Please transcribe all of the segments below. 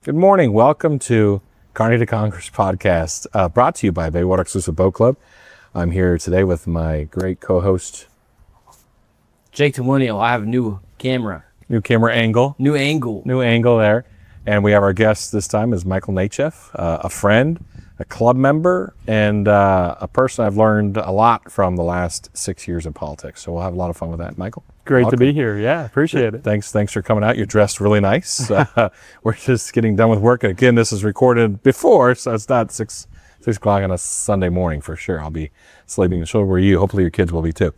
Good morning. Welcome to CARNY to Congress podcast, brought to you by Baywater Exclusive Boat Club. I'm here today with my great co-host. Jake Timonio. I have a new camera. New camera angle. New angle. New angle there. And we have our guest this time is Michael Nachef, a friend, a club member, and a person I've learned a lot from the last 6 years in politics. So we'll have a lot of fun with that. Michael? Great welcome. to be here. Yeah, appreciate it. Thanks for coming out. You're dressed really nice. We're just getting done with work. And again, this is recorded before, so it's not 6 o'clock on a Sunday morning for sure. I'll be sleeping. So were you. Hopefully your kids will be too.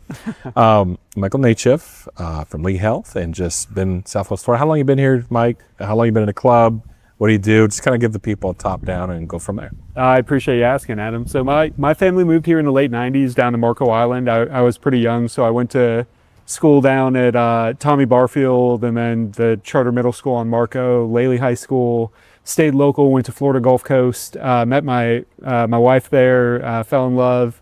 Michael Nachef from Lee Health, and just been Southwest Florida. How long you been here, Mike? How long you been in the club? What do you do? Just kind of give the people a top down and go from there. I appreciate you asking, Adam. So my family moved here in the late 90s down to Marco Island. I was pretty young, so I went to school down at Tommy Barfield, and then the charter middle school on Marco, Laley High School, stayed local, went to Florida Gulf Coast, met my wife there, fell in love.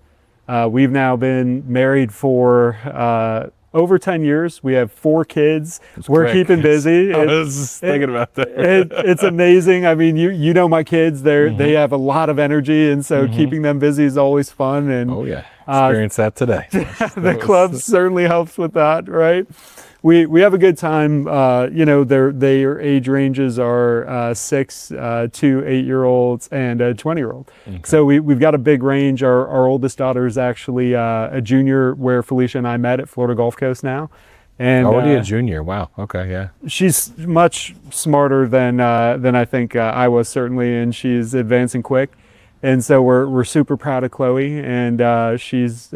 We've now been married for over 10 years. We have 4 kids. We're keeping busy. I was thinking about that. It's amazing. I mean, you know my kids. They have a lot of energy, and so keeping them busy is always fun. And oh yeah, experience that today. The club certainly helps with that, right? We have a good time. Their age ranges are 6 to 8-year-olds and 20-year-old. Okay. So we've got a big range. Our oldest daughter is actually a junior, where Felicia and I met at Florida Gulf Coast now. And already a junior. Wow. Okay. Yeah. She's much smarter than I think I was, certainly, and she's advancing quick. And so we're super proud of Chloe, and she's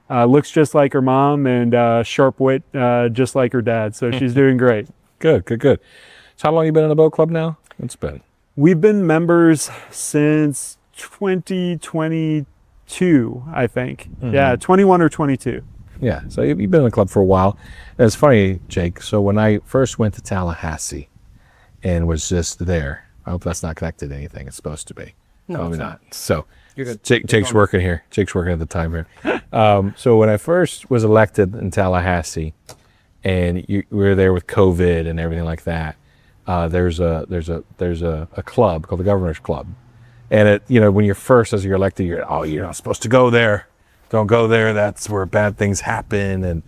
looks just like her mom, and sharp wit just like her dad. So she's doing great. Good. So how long you been in the boat club now? It's been. We've been members since 2022, I think. Mm-hmm. Yeah, 21 or 22. Yeah, so you've been in the club for a while. And it's funny, Jake, so when I first went to Tallahassee and was just there, I hope that's not connected to anything. It's supposed to be. No, probably it's not. So good. Jake's working here. Jake's working at the time here. So when I first was elected in Tallahassee, and we were there with COVID and everything like that, there's a club called the Governor's Club, and when you're first, as you're elected, you're not supposed to go there. Don't go there. That's where bad things happen,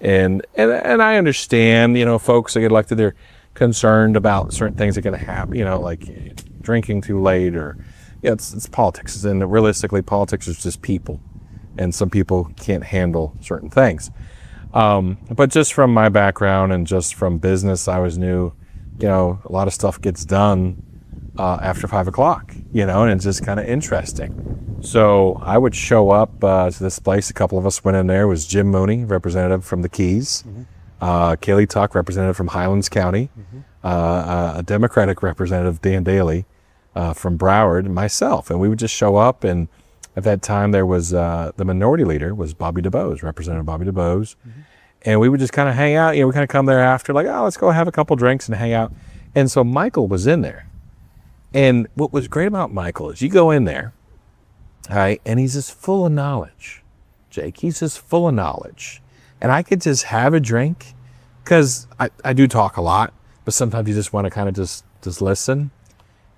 and I understand. Folks that get elected, they're concerned about certain things that can happen. Like drinking too late, or it's politics, and realistically, politics is just people, and some people can't handle certain things. But just from my background and just from business, I was new. A lot of stuff gets done after 5 o'clock. And it's just kind of interesting. So I would show up to this place. A couple of us went in there. It was Jim Mooney, representative from the Keys, Kaylee Tuck, representative from Highlands County, a Democratic representative, Dan Daly, from Broward, and myself. And we would just show up, and at that time there was the minority leader was Bobby DuBose, Representative Bobby DuBose. And we would just kind of hang out. We kind of come there after, like, let's go have a couple drinks and hang out. And so Michael was in there. And what was great about Michael is you go in there, all right, and he's just full of knowledge, Jake. He's just full of knowledge. And I could just have a drink, because I do talk a lot, but sometimes you just want to kind of just listen.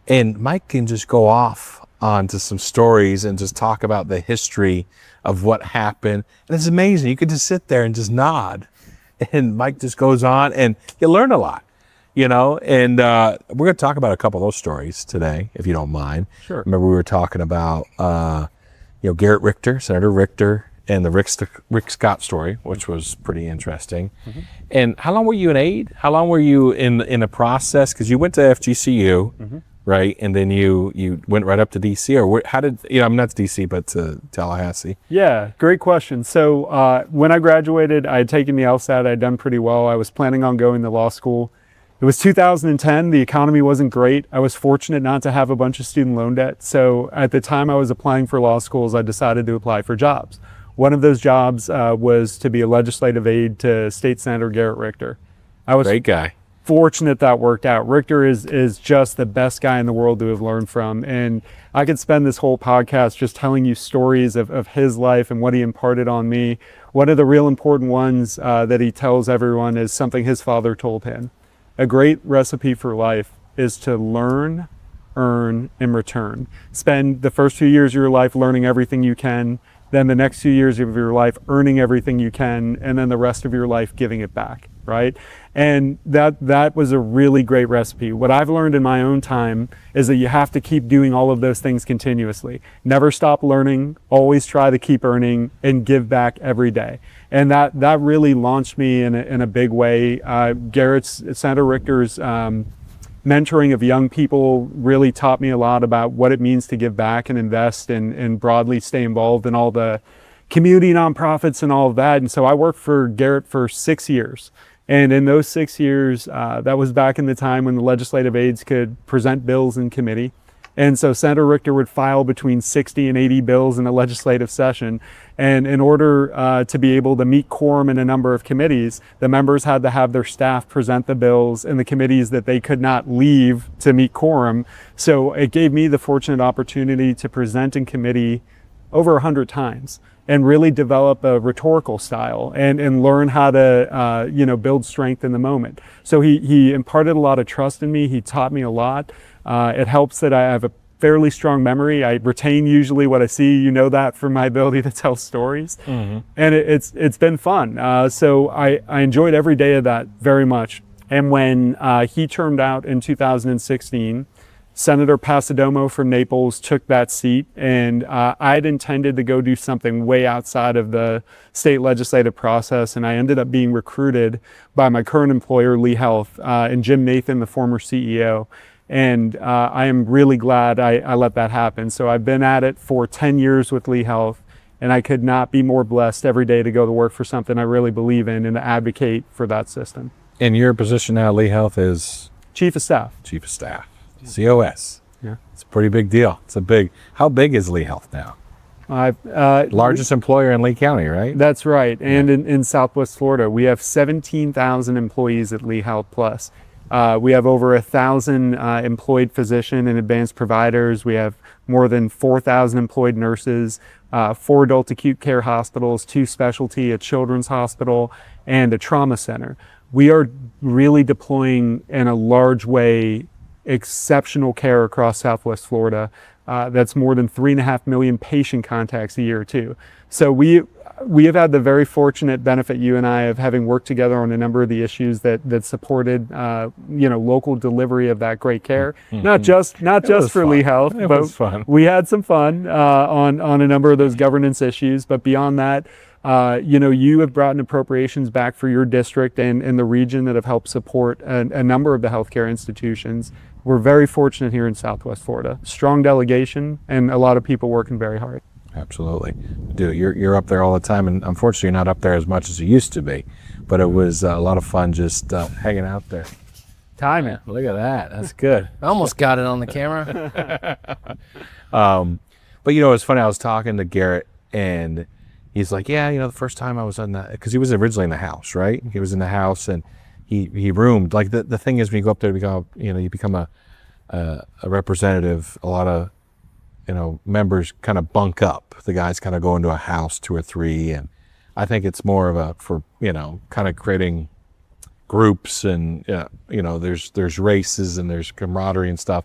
And Mike can just go off onto some stories and just talk about the history of what happened. And it's amazing. You could just sit there and just nod. And Mike just goes on, and you learn a lot. And we're going to talk about a couple of those stories today, if you don't mind. Sure. Remember, we were talking about, Garrett Richter, Senator Richter, and the Rick Scott story, which was pretty interesting. Mm-hmm. And how long were you in aid? How long were you in the process? Because you went to FGCU, right? And then you went right up to DC, or how did, I'm not to DC, but to Tallahassee. Yeah, great question. So when I graduated, I had taken the LSAT. I had done pretty well. I was planning on going to law school. It was 2010. The economy wasn't great. I was fortunate not to have a bunch of student loan debt. So at the time I was applying for law schools, I decided to apply for jobs. One of those jobs was to be a legislative aide to State Senator Garrett Richter. I was great guy. Fortunate that worked out. Richter is just the best guy in the world to have learned from. And I could spend this whole podcast just telling you stories of his life and what he imparted on me. One of the real important ones that he tells everyone is something his father told him. A great recipe for life is to learn, earn, and return. Spend the first few years of your life learning everything you can, then the next few years of your life earning everything you can, and then the rest of your life giving it back, right? And that was a really great recipe. What I've learned in my own time is that you have to keep doing all of those things continuously. Never stop learning, always try to keep earning, and give back every day. And that really launched me in a big way. Senator Richter's mentoring of young people really taught me a lot about what it means to give back and invest and broadly stay involved in all the community nonprofits and all of that. And so I worked for Garrett for 6 years. And in those 6 years, that was back in the time when the legislative aides could present bills in committee. And so Senator Richter would file between 60 and 80 bills in a legislative session. And in order to be able to meet quorum in a number of committees, the members had to have their staff present the bills in the committees that they could not leave to meet quorum. So it gave me the fortunate opportunity to present in committee over 100 times and really develop a rhetorical style and learn how to build strength in the moment. So he imparted a lot of trust in me. He taught me a lot. It helps that I have a fairly strong memory. I retain usually what I see. You know that from my ability to tell stories. Mm-hmm. And it's been fun. So I enjoyed every day of that very much. And when he termed out in 2016, Senator Pasadomo from Naples took that seat, and I'd intended to go do something way outside of the state legislative process, and I ended up being recruited by my current employer, Lee Health, and Jim Nathan, the former CEO. And I am really glad I let that happen. So I've been at it for 10 years with Lee Health, and I could not be more blessed every day to go to work for something I really believe in and to advocate for that system. And your position now at Lee Health is? Chief of Staff. Chief of Staff. COS. Yeah. It's a pretty big deal. How big is Lee Health now? Largest employer in Lee County, right? That's right. And in Southwest Florida, we have 17,000 employees at Lee Health Plus. We have over 1,000 employed physician and advanced providers. We have more than 4,000 employed nurses, 4 adult acute care hospitals, 2 specialty, a children's hospital, and a trauma center. We are really deploying in a large way exceptional care across Southwest Florida. That's more than 3.5 million patient contacts a year too. So we have had the very fortunate benefit, you and I, of having worked together on a number of the issues that supported local delivery of that great care. Mm-hmm. Not just for Lee Health, but we had some fun on a number of those governance issues. But beyond that, you have brought in appropriations back for your district and the region that have helped support a number of the healthcare institutions. We're very fortunate here in Southwest Florida. Strong delegation and a lot of people working very hard. Absolutely. Dude, you're up there all the time, and unfortunately you're not up there as much as you used to be. But it was a lot of fun just hanging out there. Timing. Look at that. That's good. I almost got it on the camera. But it's funny. I was talking to Garrett, and he's like, yeah, the first time I was on that, because he was originally in the house, right? He was in the house, and he roomed. Like the thing is, when you go up there, you become a representative. A lot of members kind of bunk up. The guys kind of go into a house, 2 or 3, and I think it's more of for kind of creating groups, and there's races and there's camaraderie and stuff.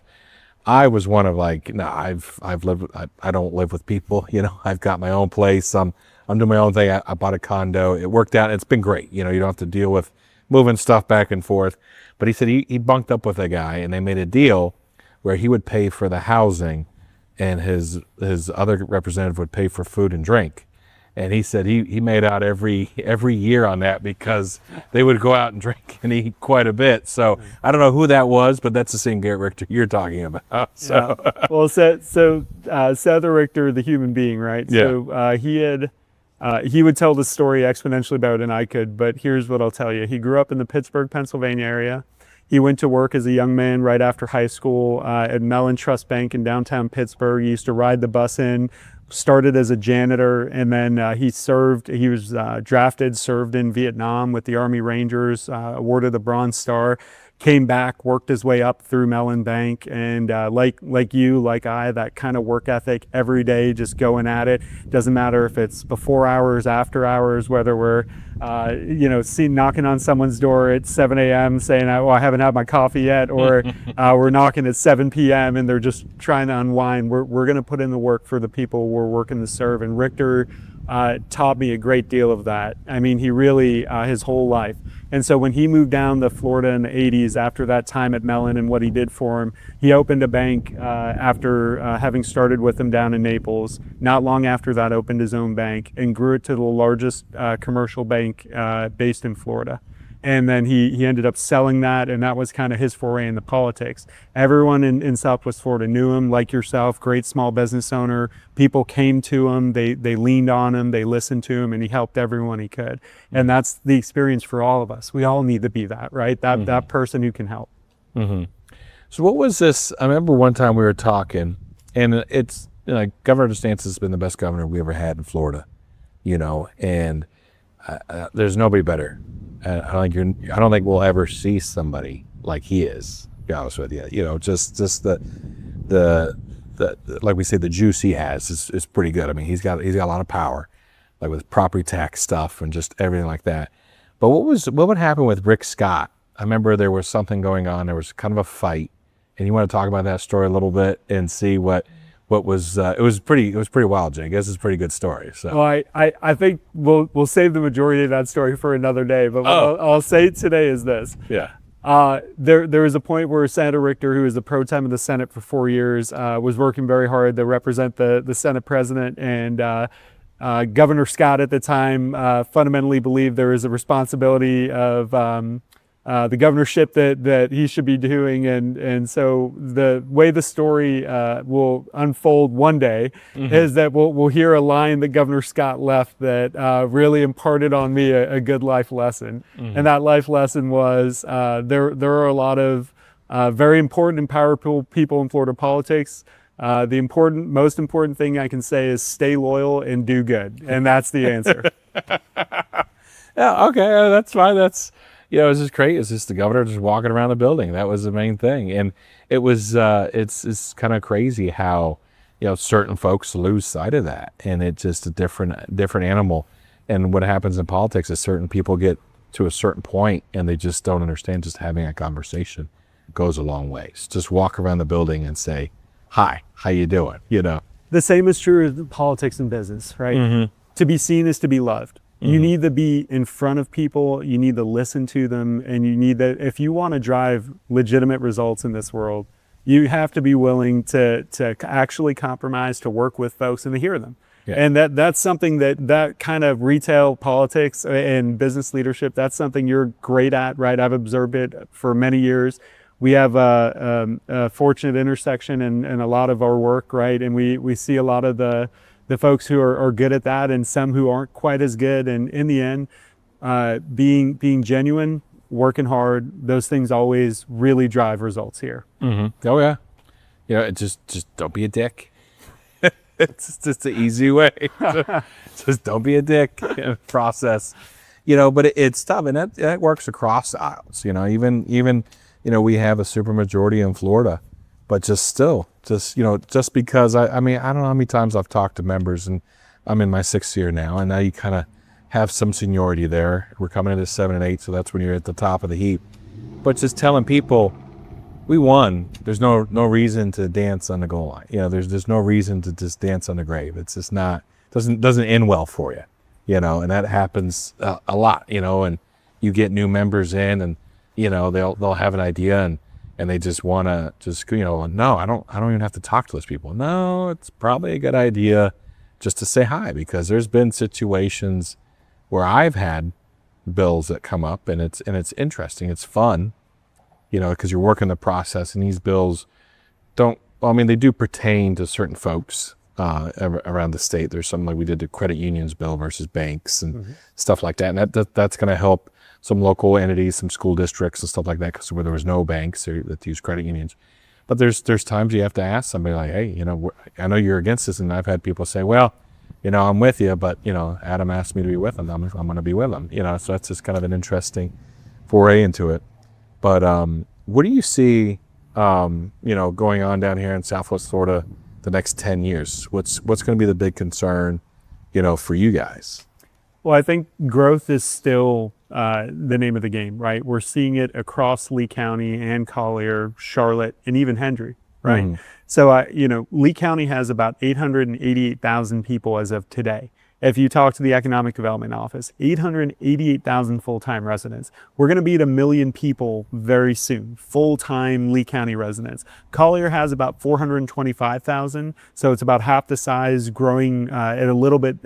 I was one of I've lived. I don't live with people. I've got my own place. I'm doing my own thing. I bought a condo. It worked out. It's been great. You don't have to deal with moving stuff back and forth. But he said he bunked up with a guy, and they made a deal where he would pay for the housing, and his other representative would pay for food and drink. And he said he made out every year on that, because they would go out and drink and eat quite a bit. So I don't know who that was, but that's the same Garrett Richter you're talking about. So yeah. Well, Senator Richter, the human being, right? Yeah. So he would tell the story exponentially better than I could, but here's what I'll tell you. He grew up in the Pittsburgh, Pennsylvania area. He went to work as a young man right after high school at Mellon Trust Bank in downtown Pittsburgh. He used to ride the bus in, started as a janitor, and then he was drafted, served in Vietnam with the Army Rangers, awarded the Bronze Star, came back, worked his way up through Mellon Bank, and like you, like I, that kind of work ethic every day, just going at it. Doesn't matter if it's before hours, after hours, whether we're knocking on someone's door at 7 a.m. saying, "Oh, I haven't had my coffee yet," or we're knocking at 7 p.m. and they're just trying to unwind. We're going to put in the work for the people we're working to serve. And Richter taught me a great deal of that. I mean, he really, his whole life. And so when he moved down to Florida in the 80s, after that time at Mellon and what he did for him, he opened a bank after having started with him down in Naples. Not long after that, opened his own bank and grew it to the largest commercial bank based in Florida. And then he ended up selling that, and that was kind of his foray into politics. Everyone in Southwest Florida knew him, like yourself, great small business owner. People came to him, they leaned on him, they listened to him, and he helped everyone he could. And that's the experience for all of us. We all need to be that, right? That person who can help. Mm-hmm. So what was this? I remember one time we were talking, and it's, Governor DeSantis has been the best governor we ever had in Florida, and there's nobody better. I don't think we'll ever see somebody like he is. To be honest with you, just the like we say, the juice he has is pretty good. I mean, he's got a lot of power, like with property tax stuff and just everything like that. But what would happen with Rick Scott? I remember there was something going on. There was kind of a fight, and you want to talk about that story a little bit and see what was it was pretty wild, Jake. I guess it's a pretty good story. So well, I think we'll save the majority of that story for another day. But what I'll say today is this. Yeah. There was a point where Senator Richter, who was the pro tem of the Senate for 4 years, was working very hard to represent the Senate president, and Governor Scott at the time fundamentally believed there was a responsibility of the governorship that he should be doing, and so the way the story will unfold one day is that we'll hear a line that Governor Scott left that really imparted on me a good life lesson, and that life lesson was there are a lot of very important and powerful people in Florida politics. The most important thing I can say is stay loyal and do good, and that's the answer. Yeah. Okay. That's fine. That's. It's just great. It's just the governor just walking around the building. That was the main thing. And it was, it's kind of crazy how, certain folks lose sight of that. And it's just a different animal. And what happens in politics is certain people get to a certain point and they just don't understand. Just having a conversation goes a long ways. Just walk around the building and say, "Hi, how you doing?" The same is true of politics and business, right? Mm-hmm. To be seen is to be loved. You need to be in front of people, you need to listen to them, and you need that. If you want to drive legitimate results in this world, you have to be willing to actually compromise, to work with folks and to hear them. Yeah. And that's something that kind of retail politics and business leadership, that's something you're great at, right? I've observed it for many years. We have a fortunate intersection in a lot of our work, right? And we see a lot of the folks who are good at that and some who aren't quite as good. And in the end, being genuine, working hard, those things always really drive results here. Mm-hmm. Oh yeah. It just don't be a dick. It's just the easy way. Just don't be a dick. Process. But it's tough, and that works across aisles. Even we have a supermajority in Florida. But just because I don't know how many times I've talked to members, and I'm in my 6th year now, and now you kind of have some seniority there. We're coming into 7 and 8, so that's when you're at the top of the heap. But just telling people, we won. There's no reason to dance on the goal line. There's no reason to just dance on the grave. It's just not doesn't end well for you. And that happens a lot. And you get new members in, and they'll have an idea and they just want to no, I don't even have to talk to those people. No, it's probably a good idea just to say hi, because there's been situations where I've had bills that come up, and it's interesting. It's fun, because you're working the process, and these bills they do pertain to certain folks around the state. There's something like we did the credit unions bill versus banks and stuff like that. And that's going to help some local entities, some school districts and stuff like that, because where there was no banks that use credit unions. But there's times you have to ask somebody like, hey, I know you're against this, and I've had people say, well, I'm with you, but Adam asked me to be with him. I'm going to be with him. So that's just kind of an interesting foray into it. But what do you see, going on down here in Southwest Florida the next 10 years? What's going to be the big concern, for you guys? Well, I think growth is still the name of the game, right? We're seeing it across Lee County and Collier, Charlotte, and even Hendry, right? Mhm. So, Lee County has about 888,000 people as of today. If you talk to the Economic Development Office, 888,000 full-time residents. We're going to be at 1 million people very soon, full-time Lee County residents. Collier has about 425,000, so it's about half the size, growing at a little bit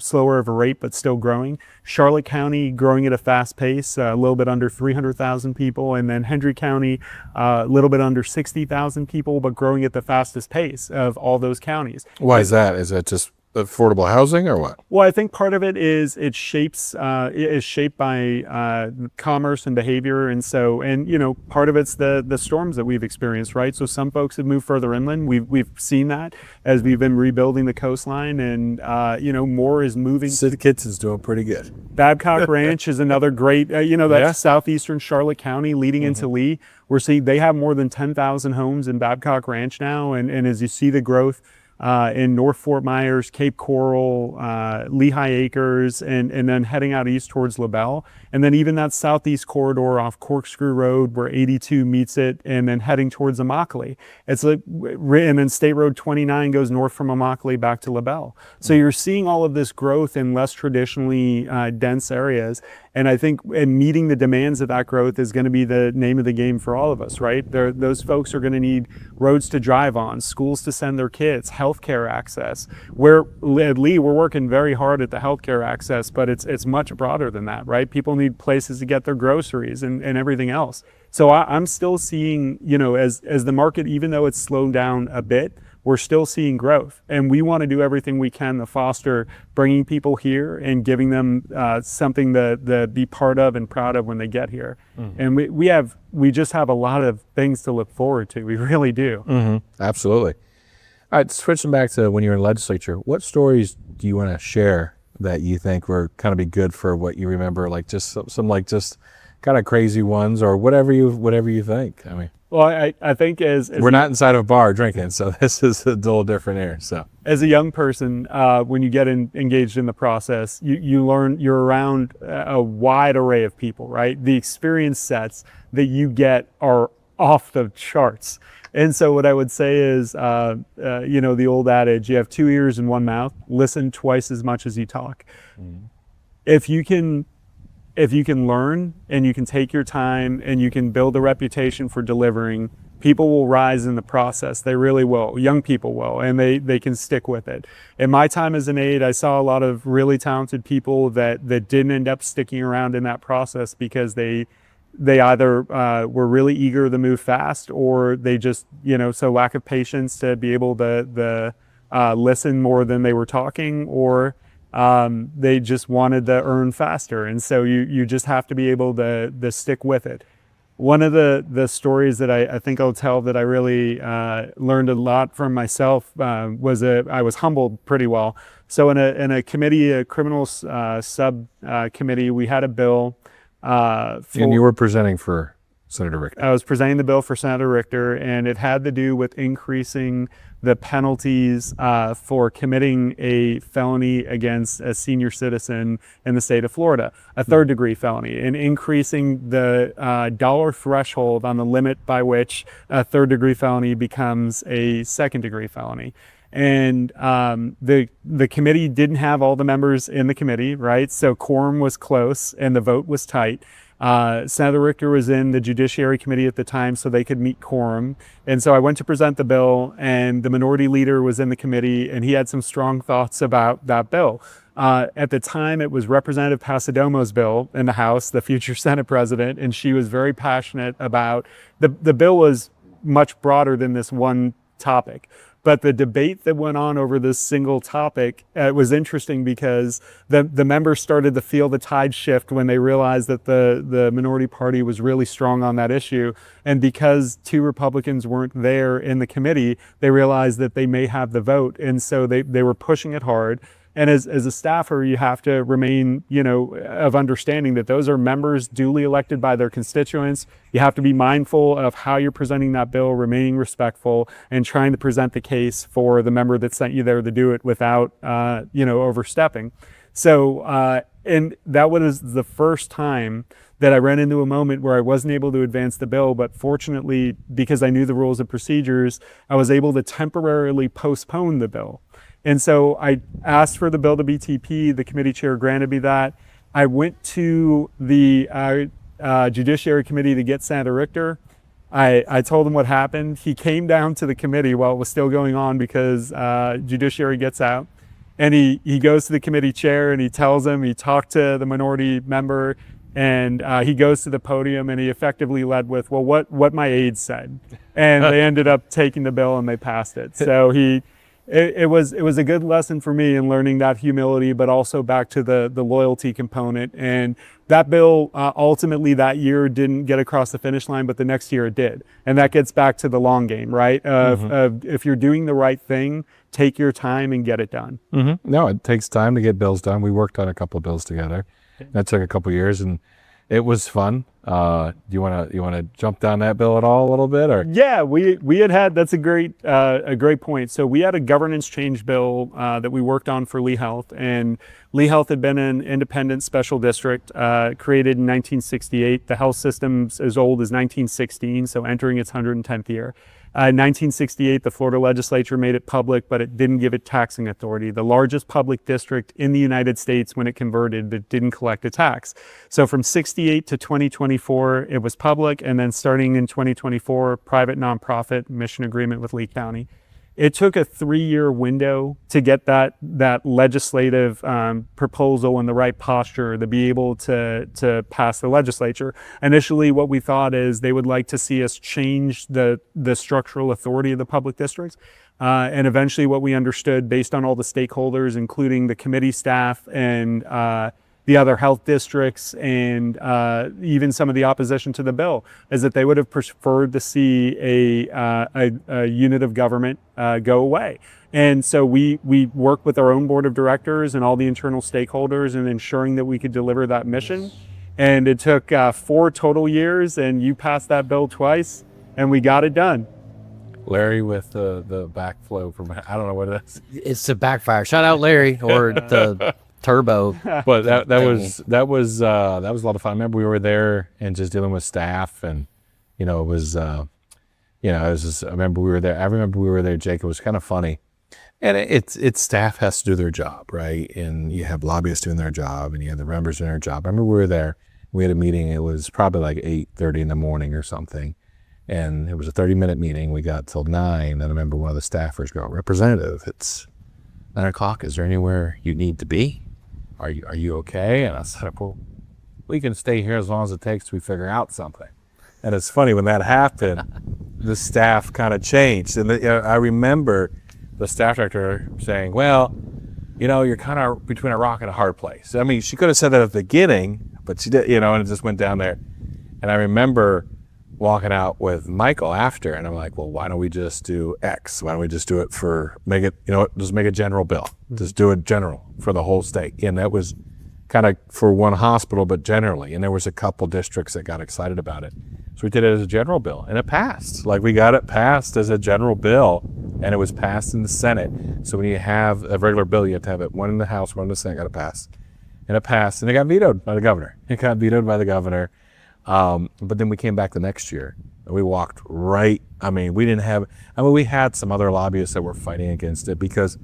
slower of a rate, but still growing. Charlotte County growing at a fast pace, a little bit under 300,000 people, and then Hendry County, a little bit under 60,000 people, but growing at the fastest pace of all those counties. Why is that? Is that just affordable housing or what? Well, I think part of it is it is shaped by commerce and behavior, and part of it's the storms that we've experienced, right? So some folks have moved further inland. We've seen that as we've been rebuilding the coastline, and more is moving. City Kids is doing pretty good. Babcock Ranch is another great, that's southeastern Charlotte County leading into Lee. We're seeing they have more than 10,000 homes in Babcock Ranch now, and as you see the growth in North Fort Myers, Cape Coral, Lehigh Acres, and then heading out east towards LaBelle. And then even that southeast corridor off Corkscrew Road where 82 meets it, and then heading towards Immokalee. It's like, and then State Road 29 goes north from Immokalee back to LaBelle. So you're seeing all of this growth in less traditionally dense areas. And I think meeting the demands of that growth is going to be the name of the game for all of us, right? Those folks are going to need roads to drive on, schools to send their kids, healthcare access. At Lee, we're working very hard at the healthcare access, but it's much broader than that, right? People need places to get their groceries and everything else. So I'm still seeing, as the market, even though it's slowed down a bit, we're still seeing growth, and we want to do everything we can to foster bringing people here and giving them something to be part of and proud of when they get here. And we just have a lot of things to look forward to. We really do. Absolutely. All right, switching back to when you were in legislature, what stories do you want to share that you think were kind of be good for what you remember, like just some like just kind of crazy ones, or whatever you think? I mean, well, I think as we're not inside of a bar drinking, so this is a little different here. So as a young person, when you get engaged in the process, you learn, you're around a wide array of people, right? The experience sets that you get are off the charts. And so what I would say is, the old adage, you have 2 ears and 1 mouth, listen twice as much as you talk. If you can learn and you can take your time and you can build a reputation for delivering, people will rise in the process. They really will. Young people will, and they can stick with it. In my time as an aide, I saw a lot of really talented people that didn't end up sticking around in that process because they either were really eager to move fast, or they just, so lack of patience to be able to listen more than they were talking, or they just wanted to earn faster. And so you just have to be able to stick with it. One of the stories that I think I'll tell that I really learned a lot from myself was I was humbled pretty well. So in a committee, a criminal subcommittee, we had a bill. And you were presenting for Senator Richter. I was presenting the bill for Senator Richter, and it had to do with increasing the penalties for committing a felony against a senior citizen in the state of Florida, a third-degree felony, and increasing the dollar threshold on the limit by which a third-degree felony becomes a second-degree felony. And the committee didn't have all the members in the committee, right? So quorum was close and the vote was tight. Senator Richter was in the Judiciary Committee at the time, so they could meet quorum. And so I went to present the bill, and the minority leader was in the committee, and he had some strong thoughts about that bill. At the time, it was Representative Pasadomo's bill in the House, the future Senate president, and she was very passionate about the bill was much broader than this one topic. But the debate that went on over this single topic was interesting because the members started to feel the tide shift when they realized that the minority party was really strong on that issue. And because 2 Republicans weren't there in the committee, they realized that they may have the vote. And so they were pushing it hard. And as a staffer, you have to remain, of understanding that those are members duly elected by their constituents. You have to be mindful of how you're presenting that bill, remaining respectful, and trying to present the case for the member that sent you there to do it without, overstepping. So, and that was the first time that I ran into a moment where I wasn't able to advance the bill, but fortunately, because I knew the rules and procedures, I was able to temporarily postpone the bill. And so I asked for the bill to be TP. The committee chair granted me that. I went to the Judiciary Committee to get Senator Richter. I told him what happened. He came down to the committee while it was still going on because Judiciary gets out. And he goes to the committee chair and he tells him, he talked to the minority member, and he goes to the podium and he effectively led with, well, what my aides said. And they ended up taking the bill and they passed it. So it was a good lesson for me in learning that humility, but also back to the loyalty component. And that bill ultimately that year didn't get across the finish line, but the next year it did. And that gets back to the long game, right? Of if you're doing the right thing, take your time and get it done. No, it takes time to get bills done. We worked on a couple of bills together. That took a couple of years, and it was fun. Do you want to jump down that bill at all a little bit, or? Yeah, we had that's a great point. So we had a governance change bill that we worked on for Lee Health, and Lee Health had been an independent special district created in 1968. The health system's as old as 1916, so entering its 110th year. In 1968, the Florida legislature made it public, but it didn't give it taxing authority. The largest public district in the United States when it converted, but didn't collect a tax. So from 68 to 2024, it was public, and then starting in 2024, private nonprofit mission agreement with Lee County. It took a 3-year window to get that legislative proposal in the right posture to be able to pass the legislature. Initially, what we thought is they would like to see us change the structural authority of the public districts. And eventually what we understood based on all the stakeholders, including the committee staff and the other health districts and even some of the opposition to the bill, is that they would have preferred to see a unit of government go away. And so we worked with our own board of directors and all the internal stakeholders in ensuring that we could deliver that mission. And it took 4 total years, and you passed that bill twice, and we got it done. Larry with the backflow from, I don't know what it is. It's a backfire. Shout out Larry, or the turbo. But that was a lot of fun. I remember we were there and just dealing with staff, and it was I remember we were there. Jake, it was kind of funny, and it's staff has to do their job, right? And you have lobbyists doing their job, and you have the members doing their job. I remember we were there. We had a meeting. It was probably like 8:30 in the morning or something, and it was a 30-minute meeting. We got till 9, and I remember one of the staffers go, "Representative, it's 9 o'clock. Is there anywhere you need to be? Are you okay?" And I said, "Well, we can stay here as long as it takes till we figure out something." And it's funny, when that happened, the staff kind of changed. And I remember the staff director saying, "Well, you're kind of between a rock and a hard place." I mean, she could have said that at the beginning, but she did, and it just went down there. And I remember walking out with Michael after, and I'm like, "Well, why don't we just do X? Why don't we just do it just make a general bill. Just do it general for the whole state." And that was kind of for one hospital, but generally. And there was a couple districts that got excited about it. So we did it as a general bill, and it passed. Like, we got it passed as a general bill, and it was passed in the Senate. So when you have a regular bill, you have to have it one in the House, one in the Senate, got to pass. And it passed, and it got vetoed by the governor. But then we came back the next year, and we walked right. We had some other lobbyists that were fighting against it, because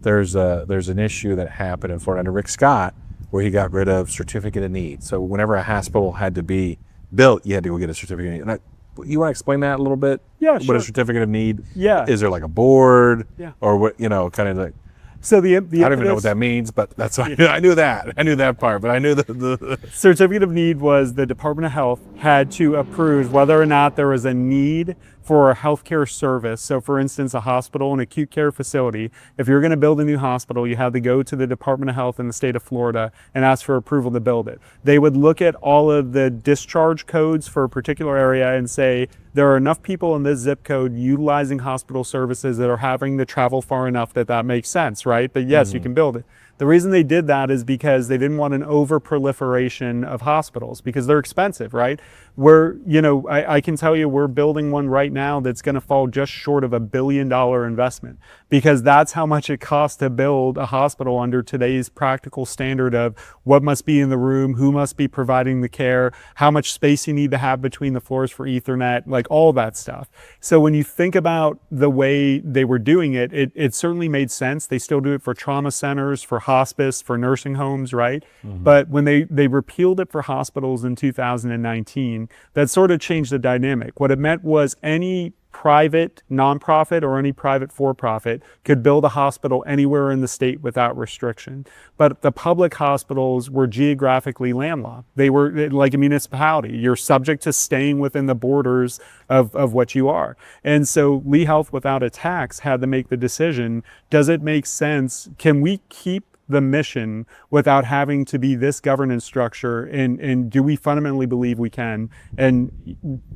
there's an issue that happened in Florida under Rick Scott where he got rid of certificate of need. So whenever a hospital had to be built, you had to go get a certificate of need. You want to explain that a little bit? Yeah, sure. What a certificate of need? Yeah. Is there like a board? Yeah. Or what, kind of like, So the I don't even know what that means, but that's what I knew that. I knew that part, but I knew the certificate of need was the Department of Health had to approve whether or not there was a need for a healthcare service. So for instance, a hospital, an acute care facility, if you're going to build a new hospital, you have to go to the Department of Health in the state of Florida and ask for approval to build it. They would look at all of the discharge codes for a particular area and say, there are enough people in this zip code utilizing hospital services that are having to travel far enough that that makes sense, right? That yes, you can build it. The reason they did that is because they didn't want an over proliferation of hospitals because they're expensive, right? I can tell you we're building one right now that's going to fall just short of $1 billion investment because that's how much it costs to build a hospital under today's practical standard of what must be in the room, who must be providing the care, how much space you need to have between the floors for Ethernet, like all that stuff. So when you think about the way they were doing it, it certainly made sense. They still do it for trauma centers, for hospice, for nursing homes, right? But when they repealed it for hospitals in 2019, that sort of changed the dynamic. What it meant was any private nonprofit or any private for-profit could build a hospital anywhere in the state without restriction. But the public hospitals were geographically landlocked. They were like a municipality. You're subject to staying within the borders of what you are. And so Lee Health Without a Tax had to make the decision, does it make sense? Can we keep the mission without having to be this governance structure, and do we fundamentally believe we can? And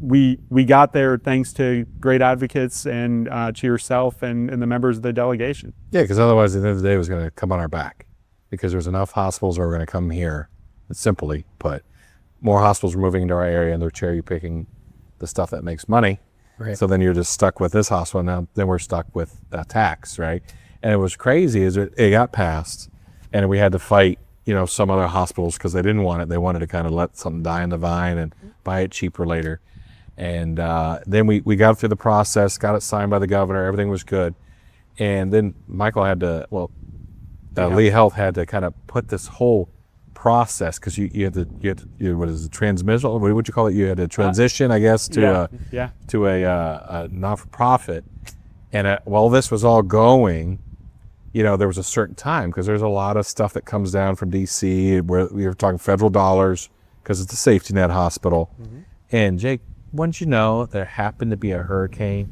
we got there thanks to great advocates and to yourself and the members of the delegation. Yeah, because otherwise at the end of the day it was going to come on our back because there's enough hospitals that are going to come here. Simply put, more hospitals are moving into our area and they're cherry picking the stuff that makes money. Right. So then you're just stuck with this hospital. Now then we're stuck with a tax, right? And it was crazy is it got passed. And we had to fight, some other hospitals because they didn't want it. They wanted to kind of let something die on the vine and buy it cheaper later. And then we got through the process, got it signed by the governor. Everything was good. And then Michael had to, Lee Health had to kind of put this whole process because you had to, what is it, transmission? What would you call it? You had to transition, I guess, to a not-for-profit. And while this was all going, there was a certain time because there's a lot of stuff that comes down from DC where we were talking federal dollars because it's a safety net hospital. And Jake, wouldn't you know there happened to be a hurricane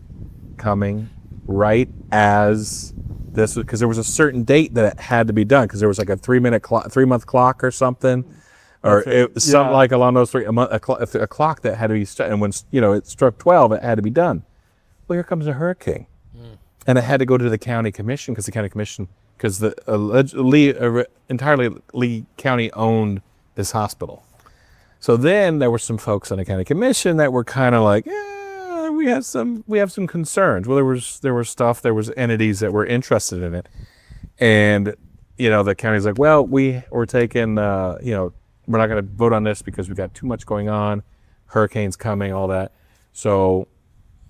coming right as this, because there was a certain date that it had to be done because there was like a 3-month clock or something, or something like along those a clock that had to be and when it struck 12, it had to be done. Well, here comes a hurricane. And it had to go to the county commission because entirely Lee County owned this hospital. So then there were some folks on the county commission that were kind of like, we have some concerns. Well, there was entities that were interested in it, and the county's like, well, we're taking we're not going to vote on this because we got too much going on, hurricanes coming, all that. So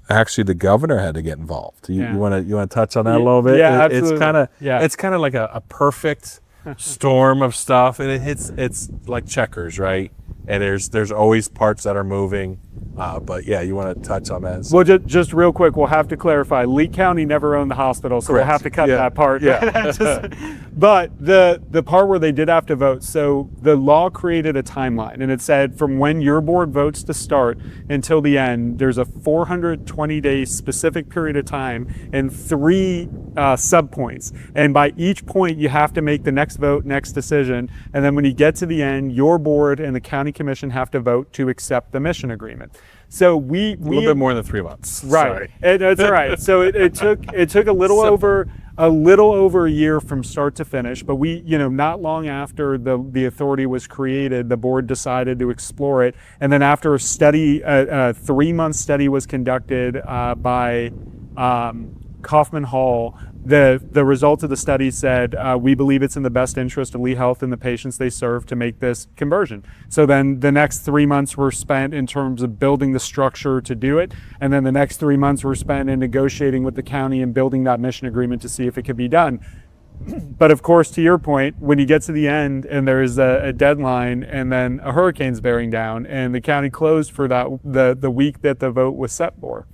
actually the governor had to get involved. You want to touch on that a little bit? Yeah, absolutely. It's kind of like a perfect storm of stuff, and it's like checkers, right? And there's always parts that are moving. But yeah, you want to touch on that? Well, just real quick, we'll have to clarify. Lee County never owned the hospital, so We'll have to cut that part. Yeah. But the part where they did have to vote, so the law created a timeline, and it said from when your board votes to start until the end, there's a 420-day specific period of time and 3 sub-points. And by each point, you have to make the next vote, next decision. And then when you get to the end, your board and the county commission have to vote to accept the mission agreement. So we a little bit more than 3 months. Right. That's all right. So it took a little over a year from start to finish, but we, not long after the authority was created, the board decided to explore it. And then after a 3-month study was conducted by Kaufman Hall, the results of the study said, we believe it's in the best interest of Lee Health and the patients they serve to make this conversion. So then the next 3 months were spent in terms of building the structure to do it. And then the next 3 months were spent in negotiating with the county and building that mission agreement to see if it could be done. But of course, to your point, when you get to the end and there is a deadline and then a hurricane's bearing down and the county closed for the week that the vote was set for.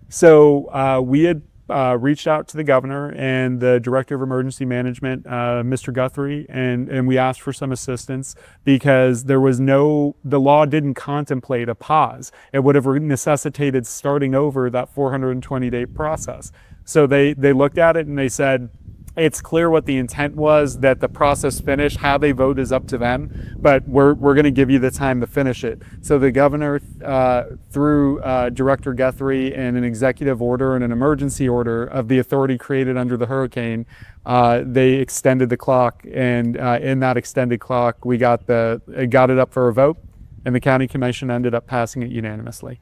So we had reached out to the governor and the director of emergency management, Mr. Guthrie, and we asked for some assistance because the law didn't contemplate a pause. It would have necessitated starting over that 420-day process. So they looked at it and they said, it's clear what the intent was, that the process finish. How they vote is up to them, but we're going to give you the time to finish it. So the governor, through Director Guthrie and an executive order and an emergency order of the authority created under the hurricane, they extended the clock, and in that extended clock, we got it up for a vote, and the county commission ended up passing it unanimously.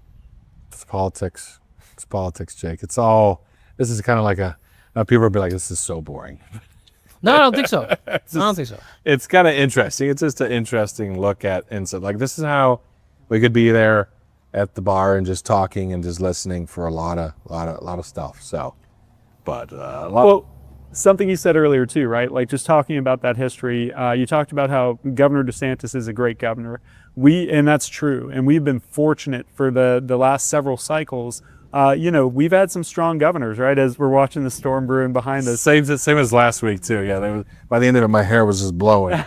It's politics. It's politics, Jake. It's all. This is kind of like a. People will be like, "This is so boring." No, I don't think so. I don't think so. It's kind of interesting. It's just an interesting look at insight. Like, this is how we could be there at the bar and just talking and just listening for a lot of stuff. So, but well, something you said earlier too, right? Like just talking about that history. You talked about how Governor DeSantis is a great governor. And that's true. And we've been fortunate for the last several cycles. We've had some strong governors, right? As we're watching the storm brewing behind us. Same as last week too. Yeah, by the end of it, my hair was just blowing.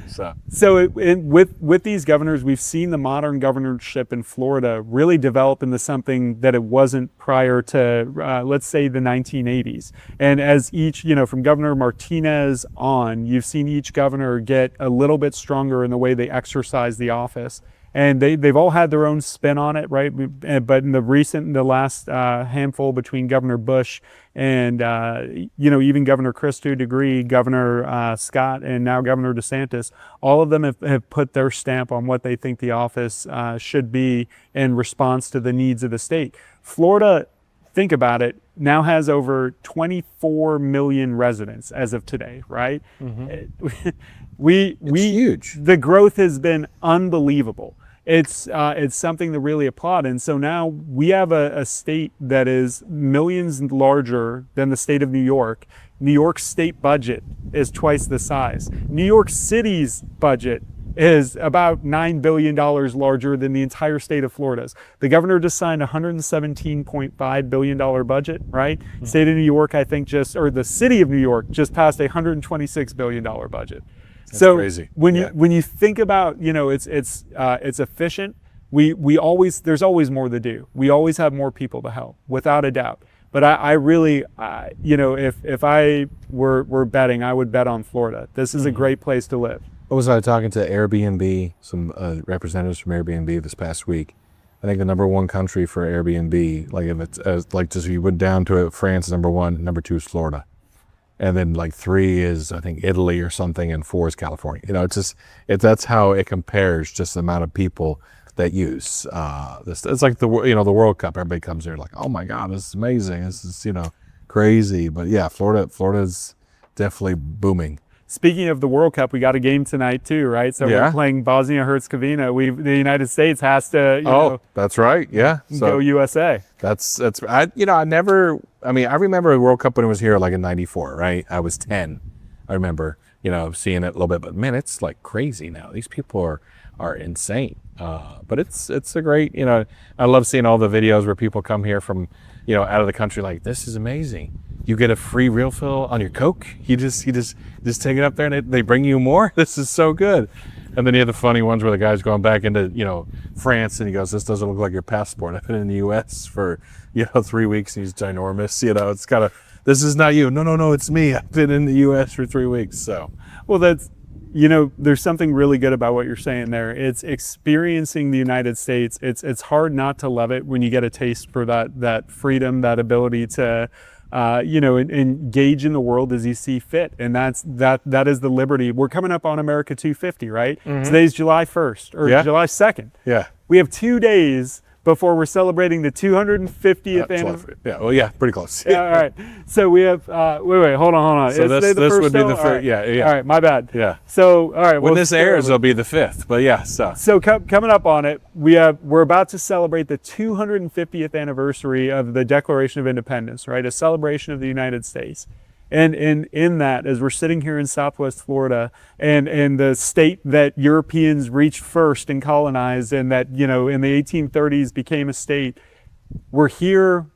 So with these governors, we've seen the modern governorship in Florida really develop into something that it wasn't prior to, let's say, the 1980s. And as each, from Governor Martinez on, you've seen each governor get a little bit stronger in the way they exercise the office. And they've all had their own spin on it, right? But in the last handful between Governor Bush and, even Governor Chris to a degree, Governor Scott, and now Governor DeSantis, all of them have put their stamp on what they think the office should be in response to the needs of the state. Florida, think about it, now has over 24 million residents as of today, right? Mm-hmm. It's huge. The growth has been unbelievable. It's something to really applaud. And so now we have a state that is millions larger than the state of New York. New York's state budget is twice the size. New York City's budget is about $9 billion larger than the entire state of Florida's. The governor just signed a $117.5 billion budget, right? Mm-hmm. State of New York, I think the city of New York just passed a $126 billion budget. That's so crazy. When you think about, it's efficient. There's always more to do. We always have more people to help, without a doubt. But I really, if I were betting, I would bet on Florida. This is a great place to live. I was talking to Airbnb, some representatives from Airbnb this past week. I think the number one country for Airbnb, like if it's like just you went down to it, France is number one, number two is Florida. And then like 3 is, I think, Italy or something, and 4 is California. That's how it compares, just the amount of people that use this. It's like the World Cup. Everybody comes here like, oh my God, this is amazing. This is, crazy. But yeah, Florida's definitely booming. Speaking of the World Cup, we got a game tonight too, right? So we're playing Bosnia-Herzegovina. The United States has to, that's right. Yeah. Go USA. I remember the World Cup when it was here like in '94, right? I was 10. I remember, seeing it a little bit, but man, it's like crazy now. These people are insane. But it's a great, I love seeing all the videos where people come here from, out of the country, like, this is amazing. You get a free refill on your Coke. You just take it up there and they bring you more. This is so good. And then you have the funny ones where the guy's going back into, France, and he goes, this doesn't look like your passport. I've been in the US for, 3 weeks, and he's ginormous. It's kind of, this is not you. No, it's me. I've been in the US for 3 weeks. So, well, that's, there's something really good about what you're saying there. It's experiencing the United States. It's hard not to love it when you get a taste for that freedom, that ability to, engage in the world as you see fit. And that is the liberty. We're coming up on America 250, right? Mm-hmm. Today's July 1st or July 2nd. Yeah. We have 2 days before we're celebrating the 250th anniversary. Yeah, well, yeah, pretty close. Yeah, all right. So we have, wait, hold on. So this would be the first, yeah. All right, my bad. Yeah. So, all right. When this airs, it'll be the 5th, but yeah, so. So coming up on it, we're about to celebrate the 250th anniversary of the Declaration of Independence, right? A celebration of the United States. And in that, as we're sitting here in Southwest Florida, and the state that Europeans reached first and colonized, and that, in the 1830s became a state, we're here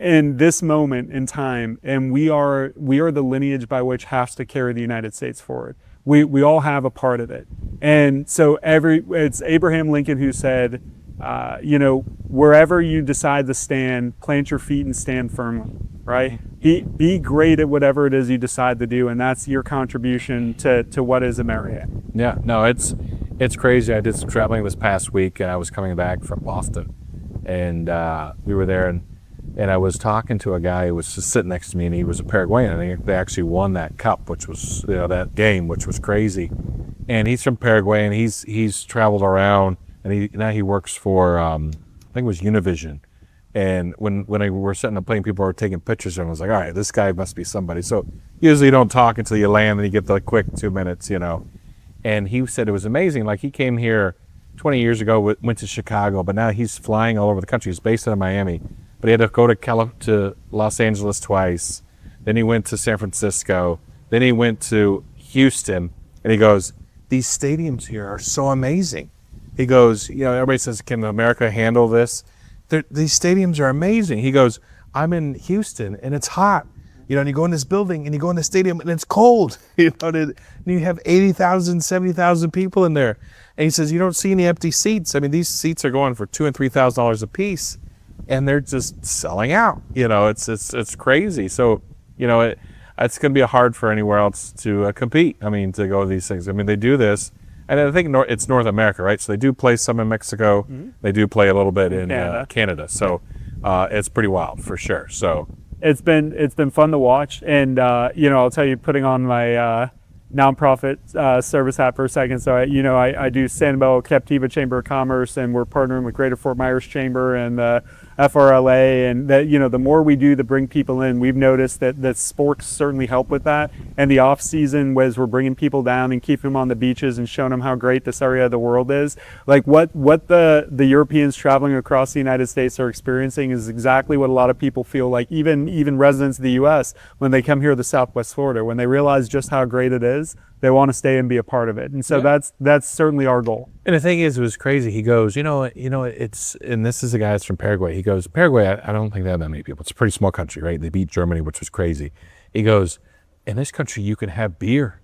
in this moment in time, and we are the lineage by which has to carry the United States forward. We all have a part of it. And so it's Abraham Lincoln who said, wherever you decide to stand, plant your feet and stand firmly, right? Be great at whatever it is you decide to do, and that's your contribution to what is America. Yeah, no, it's crazy. I did some traveling this past week, and I was coming back from Boston, and we were there, and I was talking to a guy who was just sitting next to me, and he was a Paraguayan, and they actually won that cup, which was that game, which was crazy. And he's from Paraguay, and he's traveled around, and now he works for I think it was Univision. And when we were sitting on the plane, people were taking pictures of him. I was like, all right, this guy must be somebody. So usually you don't talk until you land, and you get the quick 2 minutes, And he said it was amazing. Like, he came here 20 years ago, went to Chicago, but now he's flying all over the country. He's based out of Miami, but he had to go to Los Angeles twice. Then he went to San Francisco. Then he went to Houston, and he goes, these stadiums here are so amazing. He goes, everybody says, can America handle this? These stadiums are amazing. He goes, I'm in Houston, and it's hot. And you go in this building, and you go in the stadium, and it's cold. And you have 80,000, 70,000 people in there. And he says, you don't see any empty seats. I mean, these seats are going for $2,000 and $3,000 a piece, and they're just selling out. It's crazy. So, it's going to be hard for anywhere else to compete. I mean, to go to these things. I mean, they do this, and I think it's North America, right? So they do play some in Mexico. Mm-hmm. They do play a little bit in Canada. So it's pretty wild for sure. So it's been fun to watch, and I'll tell you, putting on my nonprofit service hat for a second. So I do Sanibel Captiva Chamber of Commerce, and we're partnering with Greater Fort Myers Chamber and FRLA, and that the more we do to bring people in, we've noticed that sports certainly help with that. And the off season, as we're bringing people down and keeping them on the beaches and showing them how great this area of the world is, like what the Europeans traveling across the United States are experiencing is exactly what a lot of people feel like, even residents of the U.S. when they come here to Southwest Florida, when they realize just how great it is, they want to stay and be a part of it. And so that's certainly our goal. And the thing is, it was crazy. He goes, it's, and this is a guy that's from Paraguay. He goes, Paraguay, I don't think they have that many people. It's a pretty small country, right? They beat Germany, which was crazy. He goes, in this country, you can have beer.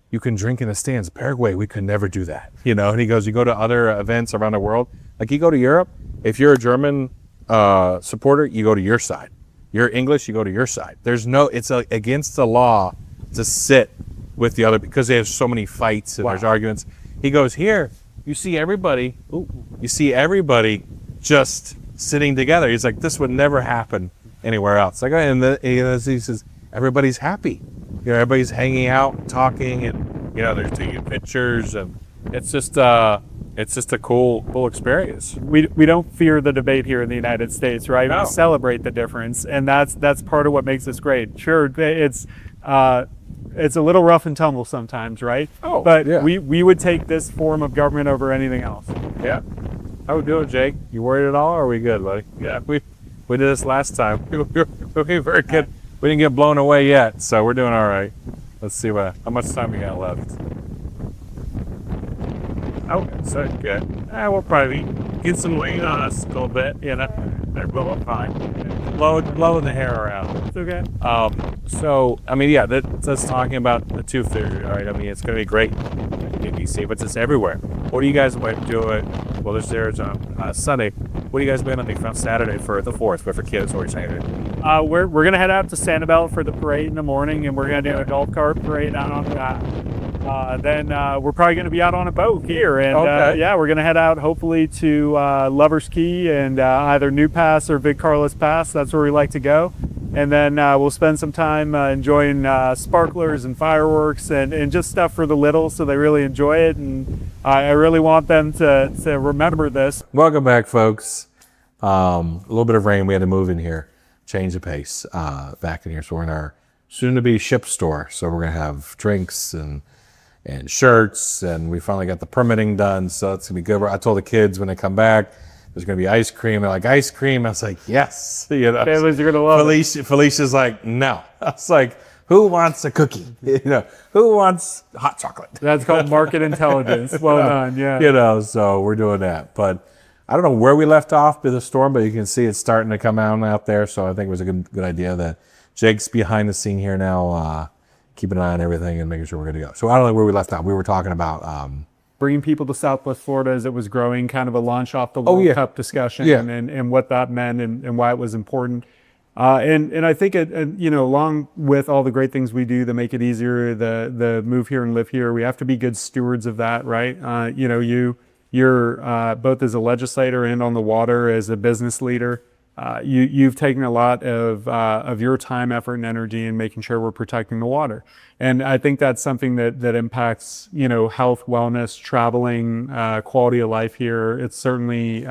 You can drink in the stands. Paraguay, we could never do that. And he goes, you go to other events around the world, like you go to Europe, if you're a German supporter, you go to your side. You're English, you go to your side. It's against the law to sit with the other, because they have so many fights and there's arguments. He goes, here, you see everybody just sitting together. He's like, this would never happen anywhere else. Like, and he says, everybody's happy. Everybody's hanging out, talking, and they're taking pictures, and it's just a cool experience. We don't fear the debate here in the United States, right? No. We celebrate the difference, and that's part of what makes us great. Sure, it's a little rough and tumble sometimes, right? Oh, but yeah. we would take this form of government over anything else. Yeah. How we doing, Jake? You worried at all, or are we good, buddy? Yeah, we did this last time. We were very good. We didn't get blown away yet, so we're doing all right. Let's see how much time we got left. Okay, so good. We'll probably get some weight on us a little bit, They're both fine. Blowing the hair around. It's okay. So, I mean, that's talking about the tooth fairy, all right? I mean, it's going to be great in DC, but it's everywhere. What do you guys want to do? Well, there's on Sunday. What do you guys plan on doing on Saturday for the 4th, for kids? What are you saying? We're going to head out to Sanibel for the parade in the morning, and we're going to do a golf cart parade out on that. Then we're probably going to be out on a boat here, and we're going to head out hopefully to Lover's Key and either New Pass or Vic Carlos Pass. That's where we like to go, and then we'll spend some time enjoying sparklers and fireworks and just stuff for the little, so they really enjoy it. And I really want them to remember this. Welcome back, folks. A little bit of rain. We had to move in here, change the pace back in here. So we're in our soon-to-be ship store. So we're gonna have drinks and shirts, and we finally got the permitting done, so it's gonna be good. I told the kids when they come back, there's gonna be ice cream. They're like, ice cream? I was like, yes. Families are gonna love it. Felicia's like, no. I was like, who wants a cookie? Who wants hot chocolate? That's called market intelligence. Well done, yeah. So we're doing that. But I don't know where we left off with the storm, but you can see it's starting to come out there. So I think it was a good idea that Jake's behind the scene here now, keeping an eye on everything and making sure we're good to go. So I don't know where we left off. We were talking about bringing people to Southwest Florida as it was growing, kind of a launch off the World Cup discussion and what that meant and why it was important. And I think, along with all the great things we do that make it easier, the move here and live here, we have to be good stewards of that, right? You're both as a legislator and on the water as a business leader. You've taken a lot of your time, effort, and energy in making sure we're protecting the water. And I think that's something that impacts, health, wellness, traveling, quality of life here. It's certainly,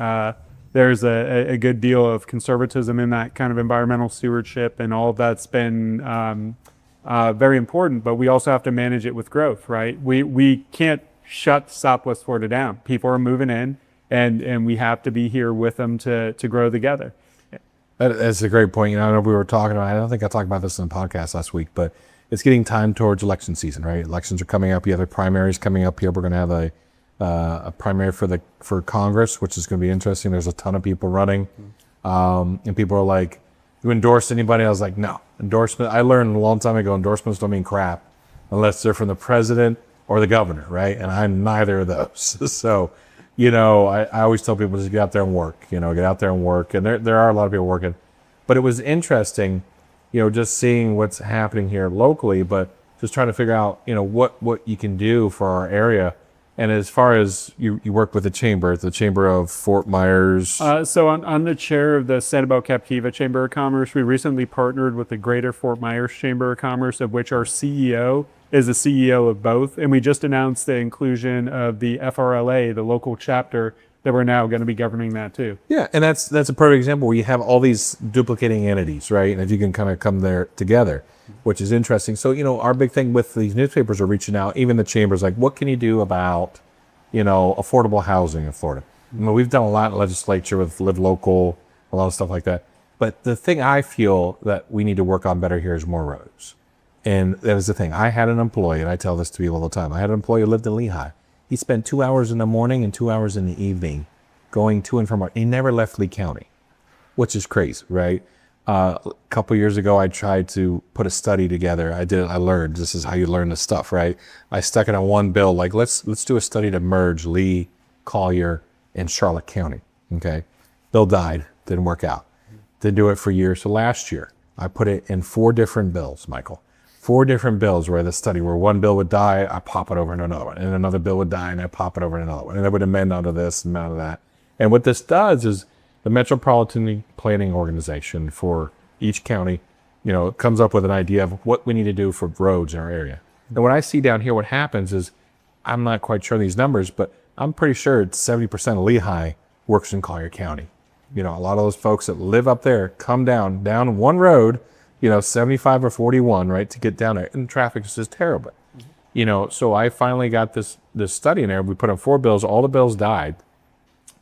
there's a good deal of conservatism in that kind of environmental stewardship, and all of that's been very important, but we also have to manage it with growth, right? We can't shut Southwest Florida down. People are moving in, and we have to be here with them to grow together. That's a great point. I don't know if we were talking about, I don't think I talked about this in the podcast last week, but it's getting time towards election season, right? Elections are coming up. You have the primaries coming up here. We're going to have a primary for Congress, which is going to be interesting. There's a ton of people running. And people are like, you endorse anybody? I was like, no. Endorsement, I learned a long time ago, endorsements don't mean crap unless they're from the president or the governor, right? And I'm neither of those. So, I always tell people just get out there and work, get out there and work. And there are a lot of people working. But it was interesting, just seeing what's happening here locally, but just trying to figure out, what you can do for our area. And as far as you work with the chamber of Fort Myers. So I'm the chair of the Sanibel Captiva Chamber of Commerce. We recently partnered with the Greater Fort Myers Chamber of Commerce, of which our CEO is the CEO of both. And we just announced the inclusion of the FRLA, the local chapter, that we're now going to be governing that too. Yeah, and that's a perfect example where you have all these duplicating entities, right? And if you can kind of come there together, which is interesting. So, our big thing with these newspapers are reaching out, even the chambers, like, what can you do about, affordable housing in Florida? We've done a lot in legislature with Live Local, a lot of stuff like that. But the thing I feel that we need to work on better here is more roads. And that is the thing. I had an employee, and I tell this to people all the time. I had an employee who lived in Lehigh. He spent 2 hours in the morning and 2 hours in the evening going to and from work. He never left Lee County, which is crazy, right? A couple years ago, I tried to put a study together. I learned, this is how you learn this stuff, right? I stuck it on one bill, like let's do a study to merge Lee, Collier, and Charlotte County, okay? Bill died, didn't work out. Didn't do it for years. So last year, I put it in 4 different bills, Michael. 4 different bills where the study, where one bill would die, I pop it over in another one. And another bill would die, and I pop it over in another one. And I would amend onto this and onto that. And what this does is the Metropolitan Planning Organization for each county, comes up with an idea of what we need to do for roads in our area. And what I see down here, what happens is, I'm not quite sure these numbers, but I'm pretty sure it's 70% of Lehigh works in Collier County. A lot of those folks that live up there come down one road, 75 or 41, right, to get down there. And traffic is just terrible. So I finally got this study in there. We put in 4 bills. All the bills died.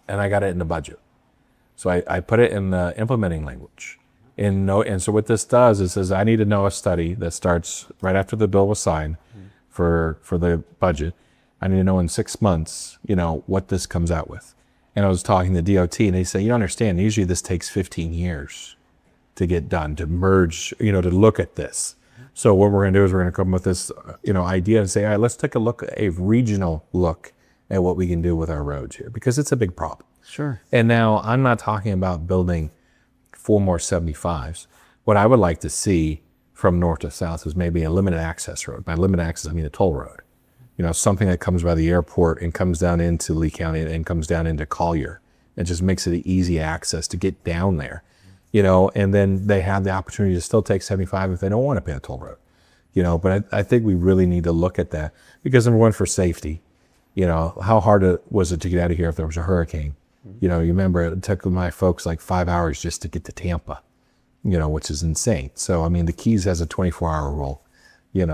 And I got it in the budget. So I put it in the implementing language. And so what this does is says I need to know a study that starts right after the bill was signed for the budget. I need to know in 6 months, what this comes out with. And I was talking to DOT, and they say, you don't understand, usually this takes 15 years to get done, to merge, to look at this. So what we're going to do is we're going to come with this, idea and say, all right, let's take a regional look at what we can do with our roads here, because it's a big problem. Sure. And now I'm not talking about building 4 more 75s. What I would like to see from north to south is maybe a limited access road. By limited access, I mean a toll road. Something that comes by the airport and comes down into Lee County and comes down into Collier. It just makes it an easy access to get down there. And then they have the opportunity to still take 75 if they don't want to pay a toll road. But I think we really need to look at that, because number one, for safety. How hard was it to get out of here if there was a hurricane? You remember it took my folks like 5 hours just to get to Tampa, which is insane. So, the Keys has a 24-hour rule,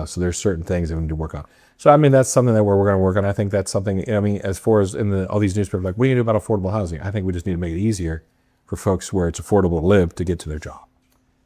so there's certain things that we need to work on. So, that's something that we're going to work on. I think that's something, as far as in all these newspapers, like, what do you do about affordable housing? I think we just need to make it easier for folks where it's affordable to live to get to their job.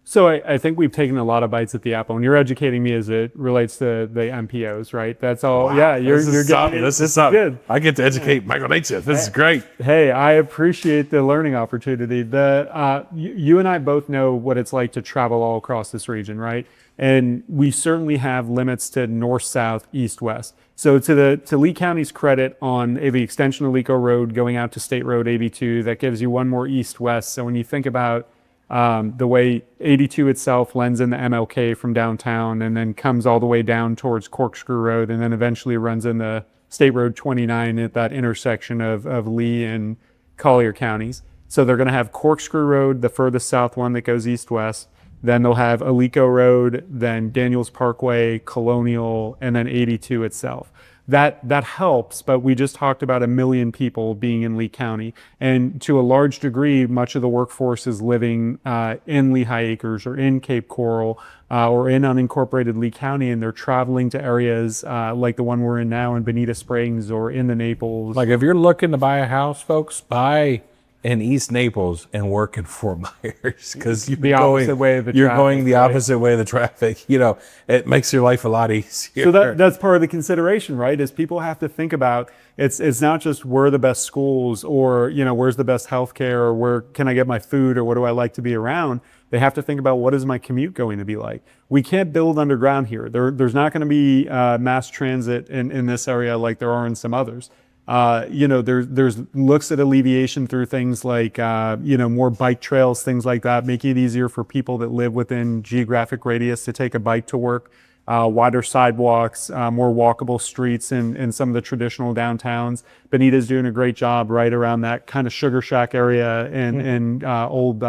So I think we've taken a lot of bites at the apple, and you're educating me as it relates to the MPOs, right? That's all. Wow, Yeah, you're something. getting This is good. I get to educate Michael Nachef. This is great. Hey, I appreciate the learning opportunity. You and I both know what it's like to travel all across this region, right? And we certainly have limits to north, south, east, west. So to Lee County's credit on the extension of Leco Road going out to State Road 82, that gives you one more east-west. So when you think about the way 82 itself lends into MLK from downtown and then comes all the way down towards Corkscrew Road and then eventually runs into State Road 29 at that intersection of Lee and Collier counties. So they're going to have Corkscrew Road, the furthest south one that goes east-west. Then they'll have Alico Road, then Daniels Parkway, Colonial, and then 82 itself. That helps, but we just talked about 1 million people being in Lee County. And to a large degree, much of the workforce is living in Lehigh Acres or in Cape Coral or in unincorporated Lee County, and they're traveling to areas like the one we're in now in Bonita Springs or in the Naples. Like if you're looking to buy a house, folks, buy in East Naples and work in Fort Myers because you're going the opposite way of the traffic. You know, it makes your life a lot easier. So that's part of the consideration, right? Is people have to think about it's not just where are the best schools or where's the best healthcare or where can I get my food or what do I like to be around. They have to think about what is my commute going to be like. We can't build underground here. There's not going to be mass transit in this area like there are in some others. There's looks at alleviation through things like, more bike trails, things like that, making it easier for people that live within geographic radius to take a bike to work, wider sidewalks, more walkable streets in some of the traditional downtowns. Bonita's doing a great job right around that kind of Sugar Shack area and old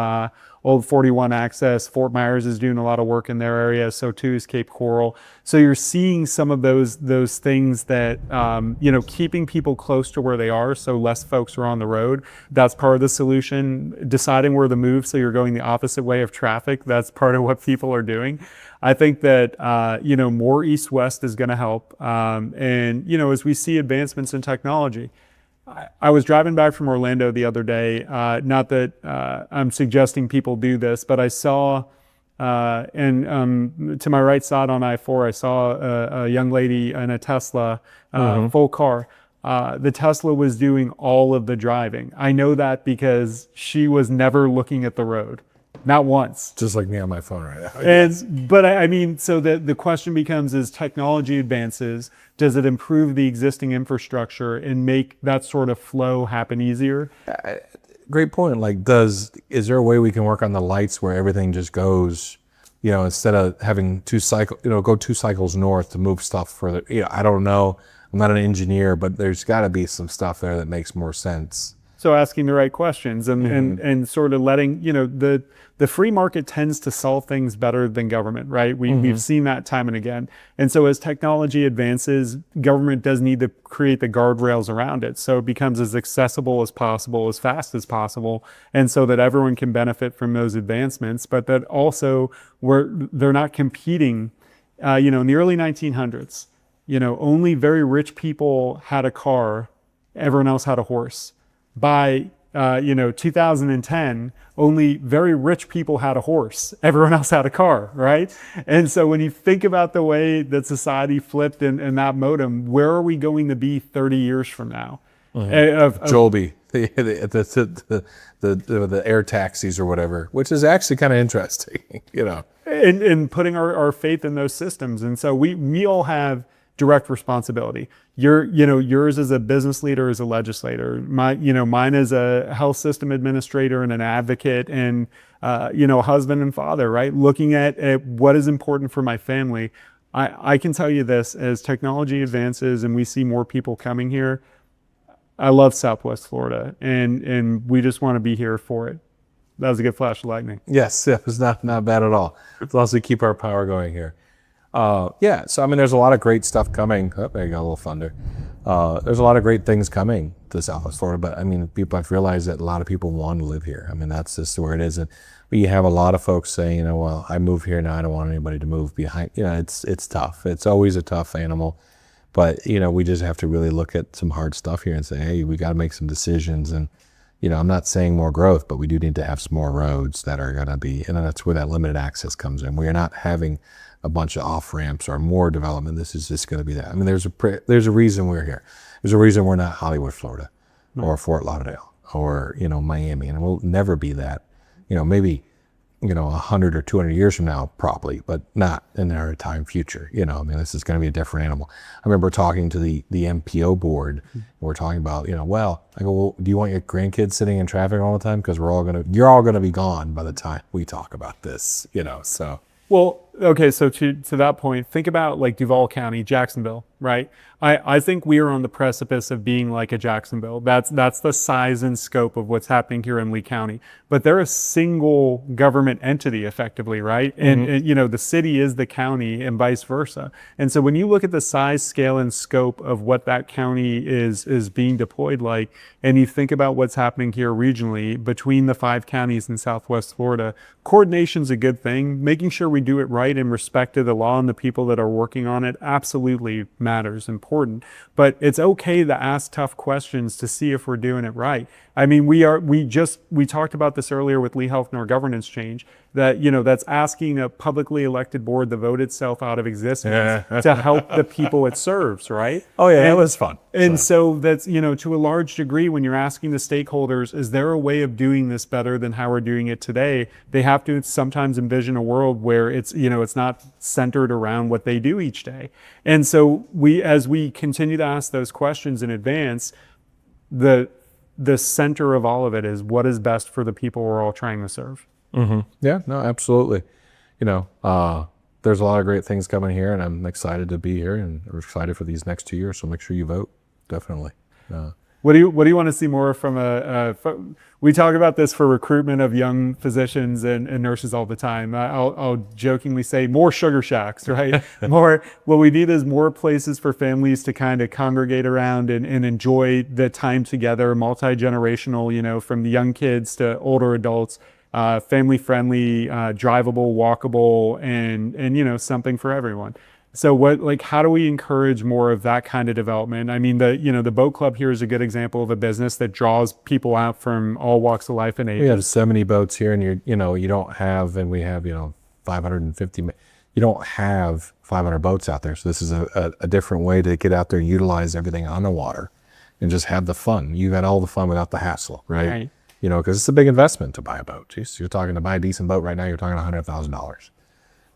41 access. Fort Myers is doing a lot of work in their area. So too is Cape Coral. So you're seeing some of those things that, keeping people close to where they are so less folks are on the road. That's part of the solution. Deciding where to move so you're going the opposite way of traffic. That's part of what people are doing. I think that, more east-west is going to help. As we see advancements in technology, I was driving back from Orlando the other day. Not that I'm suggesting people do this, but I saw, to my right side on I-4, I saw a young lady in a Tesla, full car. The Tesla was doing all of the driving. I know that because she was never looking at the road. Not once. Just like me on my phone right now. But so the question becomes, as technology advances, does it improve the existing infrastructure and make that sort of flow happen easier? Great point. Like, is there a way we can work on the lights where everything just goes, instead of having go 2 cycles north to move stuff further? I don't know. I'm not an engineer, but there's got to be some stuff there that makes more sense. So asking the right questions and sort of letting, the free market tends to solve things better than government, right? We've seen that time and again. And so as technology advances, government does need to create the guardrails around it. So it becomes as accessible as possible, as fast as possible. And so that everyone can benefit from those advancements, but that also they're not competing, in the early 1900s, only very rich people had a car, everyone else had a horse. By 2010, only very rich people had a horse. Everyone else had a car, right? And so when you think about the way that society flipped in that modem, where are we going to be 30 years from now? Jolby, the air taxis or whatever, which is actually kind of interesting, And putting our faith in those systems. And so we all have direct responsibility. Yours as a business leader, as a legislator, mine as a health system administrator and an advocate and, husband and father, right? Looking at what is important for my family. I can tell you this, as technology advances and we see more people coming here, I love Southwest Florida and we just want to be here for it. That was a good flash of lightning. Yes, it was not bad at all. As long as we keep our power going here. So there's a lot of great stuff coming. Oh, there you go, a little thunder. There's a lot of great things coming to Southwest Florida, but people have realized that a lot of people want to live here. That's just where it is. And we have a lot of folks saying, well, I move here now. I don't want anybody to move behind. It's tough. It's always a tough animal, but we just have to really look at some hard stuff here and say, hey, we got to make some decisions. And I'm not saying more growth, but we do need to have some more roads that are going to be, and that's where that limited access comes in. We are not having a bunch of off ramps or more development. This is just going to be that. I mean, there's a reason we're here. There's a reason we're not Hollywood, Florida, or Fort Lauderdale, or Miami, and we'll never be that. Maybe 100 or 200 years from now, probably, but not in our time future. I mean, this is going to be a different animal. I remember talking to the MPO board, and we're talking about, I go, well, do you want your grandkids sitting in traffic all the time? Because you're all going to be gone by the time we talk about this, so. Well, okay, so to that point, think about like Duval County, Jacksonville, right? I think we are on the precipice of being like a Jacksonville. That's the size and scope of what's happening here in Lee County. But they're a single government entity, effectively, right? And the city is the county, and vice versa. And so when you look at the size, scale, and scope of what that county is being deployed like, and you think about what's happening here regionally between the 5 counties in Southwest Florida, coordination's a good thing. Making sure we do it right in respect to the law and the people that are working on it absolutely matters, important. But it's okay to ask tough questions to see if we're doing it right. I mean, we talked about this earlier with Lee Health Nor Governance Change, that, that's asking a publicly elected board to vote itself out of existence to help the people it serves, right? Oh yeah, that was fun. And so that's, to a large degree, when you're asking the stakeholders, is there a way of doing this better than how we're doing it today? They have to sometimes envision a world where it's, it's not centered around what they do each day. And so as we continue to ask those questions in advance, the center of all of it is what is best for the people we're all trying to serve. Mm-hmm. Yeah, no, absolutely. There's a lot of great things coming here, and I'm excited to be here, and we're excited for these next 2 years. So make sure you vote, definitely. What do you want to see more from we talk about this for recruitment of young physicians and nurses all the time. I'll jokingly say more sugar shacks, right? What we need is more places for families to kind of congregate around and enjoy the time together, multi-generational, from the young kids to older adults, family friendly, drivable, walkable, and something for everyone. So how do we encourage more of that kind of development? I mean, the boat club here is a good example of a business that draws people out from all walks of life and ages. We have 70 boats here, and you don't have, and we have, 550, you don't have 500 boats out there. So this is a different way to get out there and utilize everything on the water and just have the fun. You've had all the fun without the hassle, right? Because it's a big investment to buy a boat. Jeez, you're talking to buy a decent boat right now, you're talking $100,000.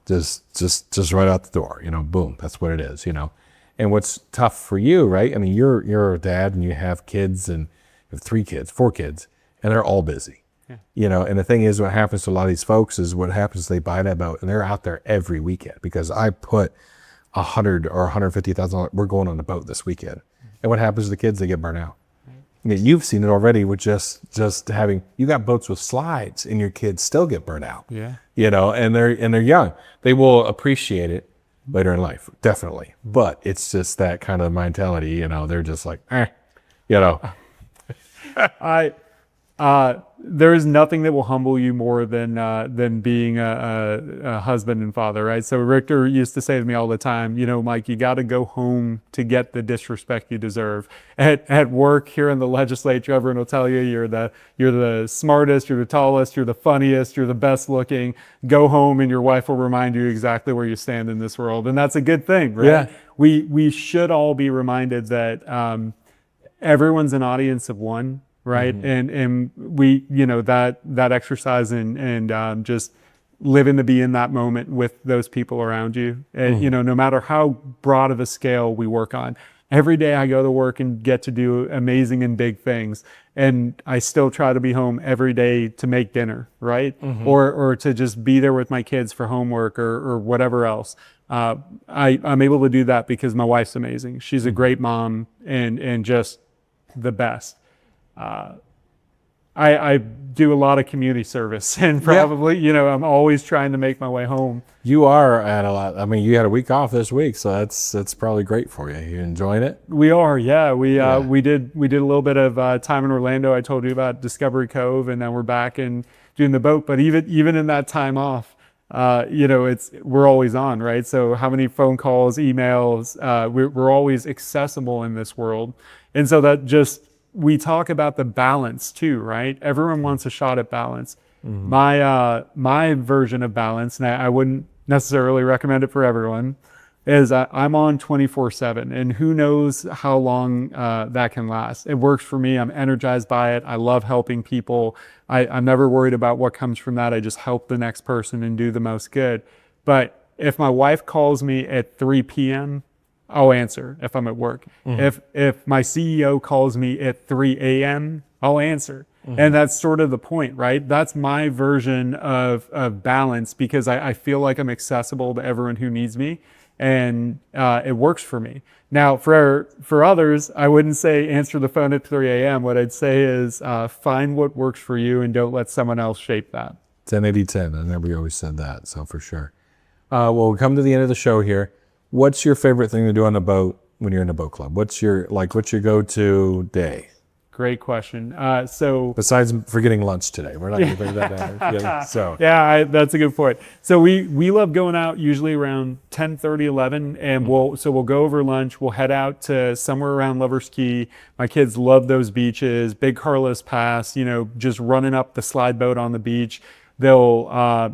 Just right out the door, boom, that's what it is, And what's tough for you, right? I mean, you're a dad and you have kids, and you have 3 kids, 4 kids, and they're all busy. Yeah. And the thing is, what happens to a lot of these folks is they buy that boat and they're out there every weekend, because I put $100,000 or $150,000, we're going on a boat this weekend. And what happens to the kids? They get burnt out. You've seen it already with just having, you got boats with slides and your kids still get burnt out. Yeah. And they're young. They will appreciate it later in life, definitely. But it's just that kind of mentality, they're just like, there is nothing that will humble you more than being a husband and father, right? So Richter used to say to me all the time, Mike, you got to go home to get the disrespect you deserve. At work here in the legislature, everyone will tell you you're the smartest, you're the tallest, you're the funniest, you're the best looking. Go home and your wife will remind you exactly where you stand in this world, and that's a good thing, right? Yeah. We should all be reminded that everyone's an audience of one. Right. Mm-hmm. And we, that exercise and just living to be in that moment with those people around you. And, no matter how broad of a scale we work on, every day I go to work and get to do amazing and big things. And I still try to be home every day to make dinner. Right. Mm-hmm. Or to just be there with my kids for homework or whatever else. I'm able to do that because my wife's amazing. She's a great mom and just the best. I do a lot of community service, and probably, I'm always trying to make my way home. You are at a lot. I mean, you had a week off this week, so that's probably great for you. You enjoying it? We are, yeah. We did a little bit of time in Orlando. I told you about Discovery Cove, and then we're back and doing the boat. But even in that time off, we're always on, right? So how many phone calls, emails? We're always accessible in this world, and so that just we talk about the balance too, right? Everyone wants a shot at balance. My version of balance, and I wouldn't necessarily recommend it for everyone, is I'm on 24/7, and who knows how long that can last. It works for me. I'm energized by it. I love helping people. I'm never worried about what comes from that. I just help the next person and do the most good. But if my wife calls me at 3 p.m., I'll answer if I'm at work. If my CEO calls me at 3 a.m., I'll answer. And that's sort of the point, right? That's my version of balance, because I feel like I'm accessible to everyone who needs me, and it works for me. Now, for others, I wouldn't say answer the phone at 3 a.m. What I'd say is find what works for you and don't let someone else shape that. 10-80-10. I know we always said that, so for sure. Well, we'll come to the end of the show here. What's your favorite thing to do on a boat when you're in a boat club? What's your go-to day? Great question. So Besides forgetting lunch today, we're not going to bring that down. Yeah, so yeah, that's a good point. So we love going out usually around 10:30, 11, and we'll go over lunch. We'll head out to somewhere around Lover's Key. My kids love those beaches. Big Carlos Pass. Just running up the slide boat on the beach. They'll,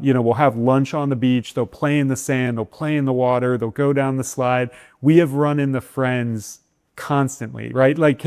we'll have lunch on the beach. They'll play in the sand. They'll play in the water. They'll go down the slide. We have run into friends constantly, right? Like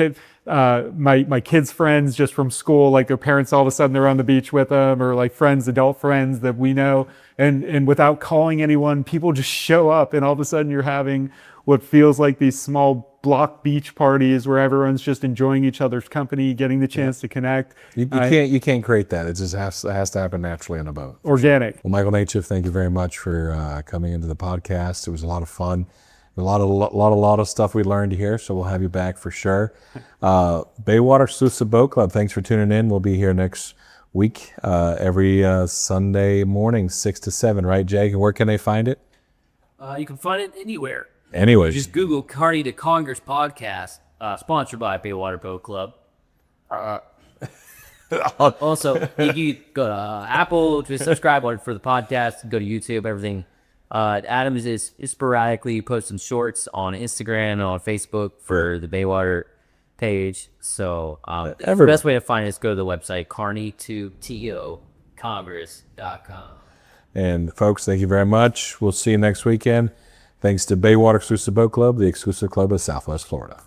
my kids' friends just from school, like their parents, all of a sudden they're on the beach with them, or like adult friends that we know, and without calling anyone, people just show up, and all of a sudden you're having what feels like these small block beach parties where everyone's just enjoying each other's company, getting the chance to connect. you can't create that. It just has to happen naturally on a boat. Organic. Well, Michael Nachef, thank you very much for coming into the podcast. It was a lot of fun. A lot of stuff we learned here, so we'll have you back for sure. Bayswater Exclusive Boat Club, thanks for tuning in. We'll be here next week, every Sunday morning, 6 to 7, right, Jake? And where can they find it? You can find it anywhere. Anyways. Just Google Carney to Congress podcast, sponsored by Bayswater Boat Club. Also, you can go to Apple to subscribe for the podcast, go to YouTube, everything. Adam is sporadically posting shorts on Instagram and on Facebook for the Bayswater page. So the best way to find it is go to the website, carny2tocongress.com. And folks, thank you very much. We'll see you next weekend. Thanks to Bayswater Exclusive Boat Club, the exclusive club of Southwest Florida.